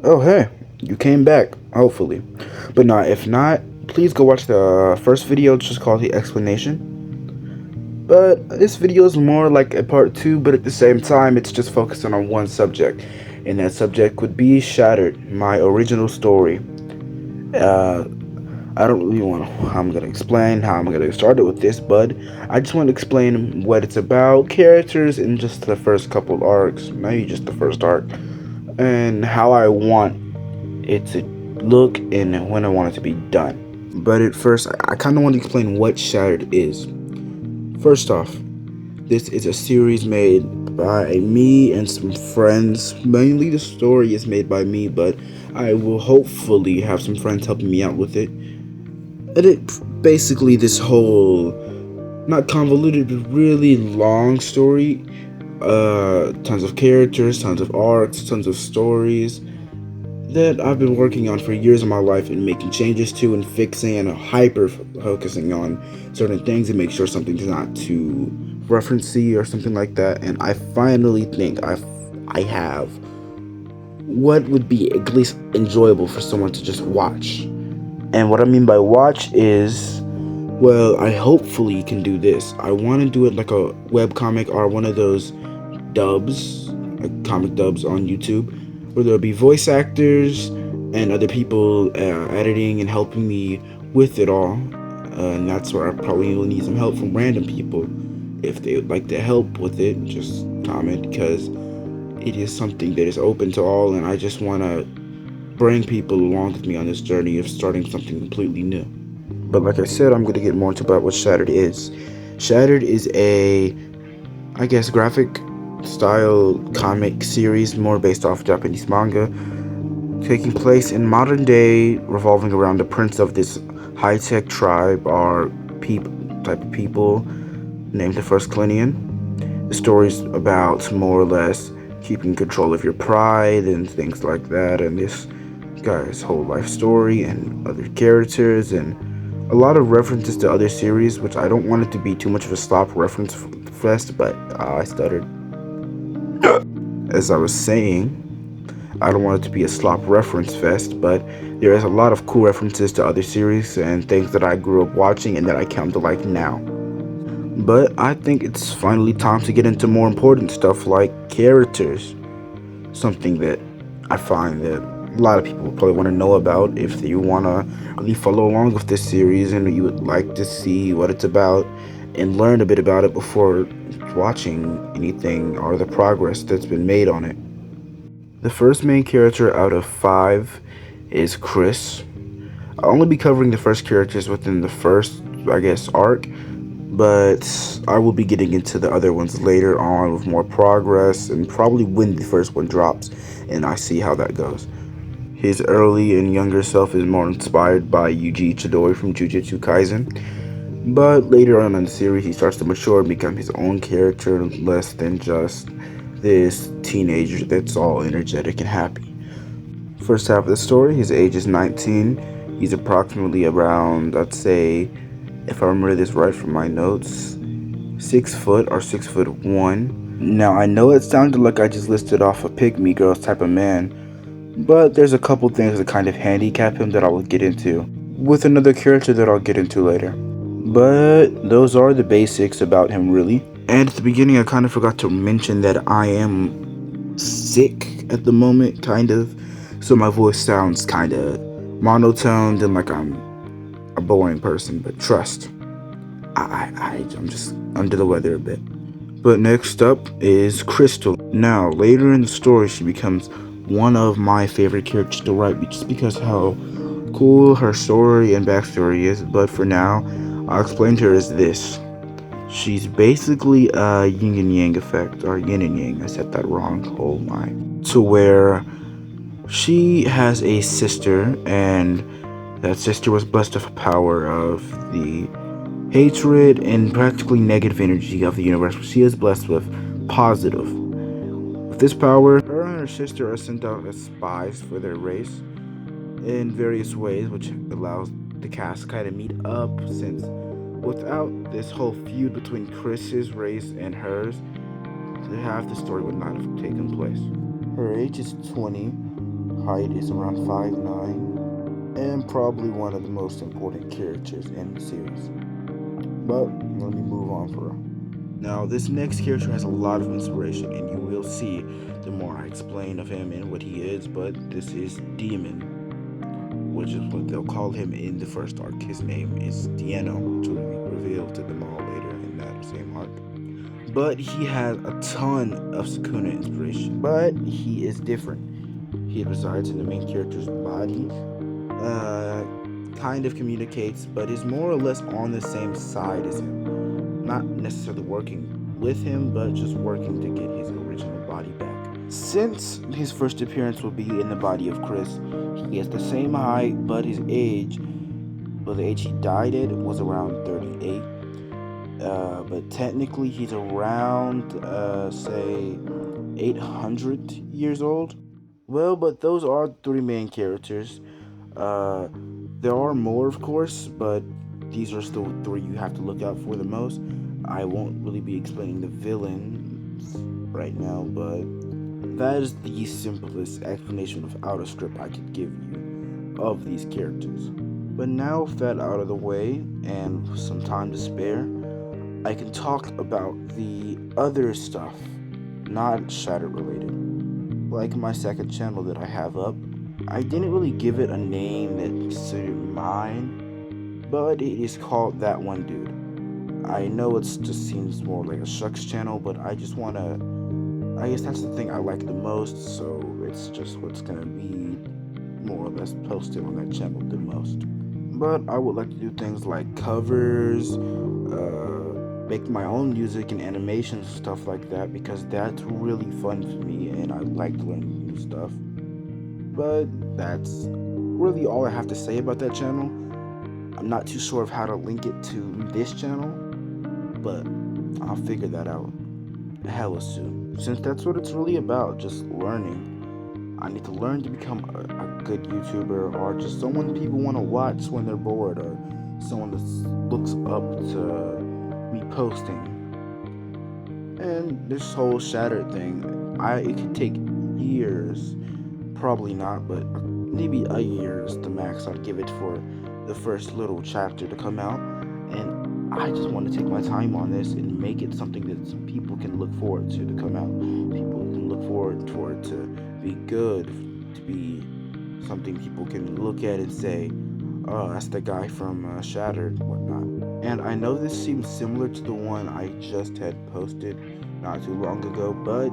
Oh, hey, you came back, hopefully. But nah, if not, please go watch the first video, it's just called The Explanation. But this video is more like a part two, but at the same time, it's just focusing on one subject. And that subject would be Shattered, my original story. Uh, I don't really want to, I'm going to explain how I'm going to get started with this, but I just want to explain what it's about, characters, and just the first couple of arcs, maybe just the first arc, and how I want it to look and when I want it to be done. But at first, I kind of want to explain what Shattered is. First off, this is a series made by me and some friends. Mainly the story is made by me, but I will hopefully have some friends helping me out with it. And it basically this whole not convoluted but really long story. Tons of characters, tons of arcs, tons of stories that I've been working on for years of my life and making changes to and fixing and hyper focusing on certain things to make sure something's not too referencey or something like that. And I finally think I have what would be at least enjoyable for someone to just watch. And what I mean by watch is, well, I hopefully can do this. I want to do it like a web comic or one of those dubs, like comic dubs on YouTube, where there'll be voice actors and other people editing and helping me with it all. And that's where I probably will need some help from random people. If they would like to help with it, just comment because it is something that is open to all, and I just want to bring people along with me on this journey of starting something completely new. But like I said, I'm going to get more into about what Shattered is. Shattered is a, I guess, graphic style comic series more based off Japanese manga, taking place in modern day, revolving around the prince of this high-tech tribe or type of people named the First Clinian. The story's about more or less keeping control of your pride and things like that, and this guy's whole life story and other characters and a lot of references to other series, which I don't want it to be too much of a slop reference fest, but I stuttered. As I was saying, I don't want it to be a slop reference fest, but there is a lot of cool references to other series and things that I grew up watching and that I come to like now. But I think it's finally time to get into more important stuff like characters. Something that I find that a lot of people probably want to know about if you want to really follow along with this series and you would like to see what it's about and learn a bit about it before watching anything or the progress that's been made on it. The first main character out of 5 is Chris. I'll only be covering the first characters within the first, I guess, arc, but I will be getting into the other ones later on with more progress and probably when the first one drops and I see how that goes. His early and younger self is more inspired by Yuji Chidori from Jujutsu Kaisen, but later on in the series he starts to mature and become his own character, less than just this teenager that's all energetic and happy. First half of the story, his age is 19. He's approximately around, I'd say, if I remember this right from my notes, 6 foot or 6'1". Now I know it sounded like I just listed off a pygmy girls type of man, but there's a couple things that kind of handicap him that I will get into with another character that I'll get into later. But those are the basics about him, really. And at the beginning, I kind of forgot to mention that I am sick at the moment, kind of. So my voice sounds kind of monotoned and like I'm a boring person. But trust, I'm just under the weather a bit. But next up is Crystal. Now, later in the story, she becomes one of my favorite characters to write just because how cool her story and backstory is. But for now, I'll explain to her as this. She's basically a yin and yang effect, or yin and yang, I said that wrong, oh my. To where she has a sister, and that sister was blessed with the power of the hatred and practically negative energy of the universe. She is blessed with positive. With this power, her and her sister are sent out as spies for their race in various ways, which allows the cast to kind of meet up since without this whole feud between Chris's race and hers, half the story would not have taken place. Her age is 20. height is around 5'9", and probably one of the most important characters in the series. But let me move on for real. Now, this next character has a lot of inspiration, and you will see the more I explain of him and what he is, but this is Demon, which is what they'll call him in the first arc. His name is Dieno, which will be revealed to them all later in that same arc. But he has a ton of Sukuna inspiration, but he is different. He resides in the main character's body, kind of communicates, but is more or less on the same side as him. Not necessarily working with him, but just working to get his original body back. Since his first appearance will be in the body of Chris, he has the same height, but his age, well, the age he died at was around 38. But technically he's around, say, 800 years old. Well, but those are three main characters. There are more, of course, but these are still three you have to look out for the most. I won't really be explaining the villains right now, but that is the simplest explanation without a script I could give you of these characters. But now with that out of the way and some time to spare, I can talk about the other stuff, not Shattered related. Like my second channel that I have up, I didn't really give it a name that suited mine, but it is called That One Dude. I know it just seems more like a Shucks channel, but I just want to, I guess that's the thing I like the most, so it's just what's going to be more or less posted on that channel the most. But I would like to do things like covers, make my own music and animations and stuff like that, because that's really fun for me and I like learning new stuff. But that's really all I have to say about that channel. I'm not too sure of how to link it to this channel, but I'll figure that out hella soon, since that's what it's really about, just learning. I need to learn to become a good YouTuber, or just someone people want to watch when they're bored, or someone that looks up to me posting. And this whole Shattered thing, it could take years, probably not, but maybe a year is the max I'd give it for the first little chapter to come out. And I just want to take my time on this and make it something that some people can look forward to come out. People can look forward for it to be good, to be something people can look at and say, oh, that's the guy from Shattered, whatnot. And I know this seems similar to the one I just had posted not too long ago, but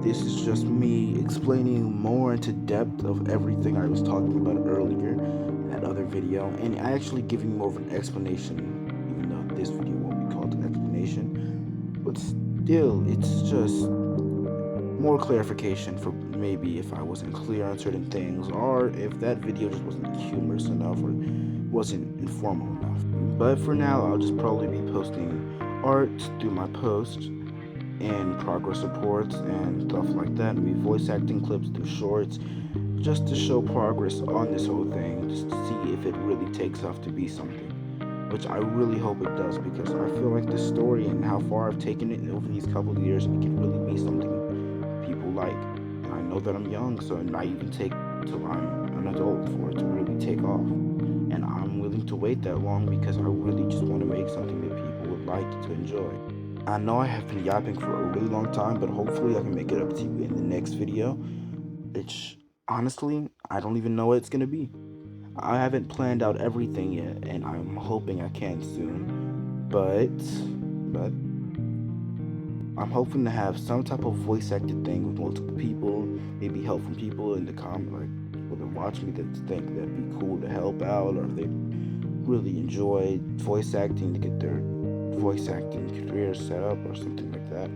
this is just me explaining more into depth of everything I was talking about earlier in that other video, and actually giving more of an explanation, even though this video won't be called an explanation. But still, it's just more clarification for maybe if I wasn't clear on certain things, or if that video just wasn't humorous enough or wasn't informal enough. But for now, I'll just probably be posting art through my posts and progress reports and stuff like that, maybe voice acting clips through shorts, just to show progress on this whole thing, just to see if it really takes off to be something, which I really hope it does, because I feel like this story and how far I've taken it over these couple of years, it can really be something people like. And I know that I'm young, so it might even take till I'm an adult for it to really take off, and I'm willing to wait that long because I really just want to make something that people would like to enjoy. I know I have been yapping for a really long time, but hopefully I can make it up to you in the next video, which honestly, I don't even know what it's going to be. I haven't planned out everything yet, and I'm hoping I can soon, but I'm hoping to have some type of voice acted thing with multiple people, maybe help from people in the comment, like people that watch me that think that'd be cool to help out, or if they really enjoy voice acting to get their voice acting career set up or something like that.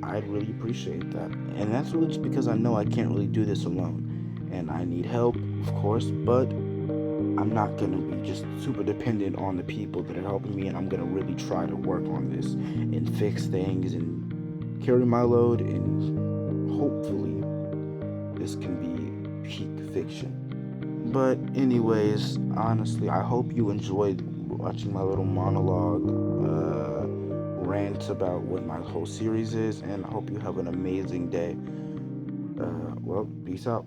I'd really appreciate that. And that's really just because I know I can't really do this alone, and I need help, of course, but I'm not gonna be just super dependent on the people that are helping me, and I'm gonna really try to work on this and fix things and carry my load, and hopefully this can be peak fiction. But anyways, honestly, I hope you enjoyed watching my little monologue rant about what my whole series is, and I hope you have an amazing day. Well, peace out.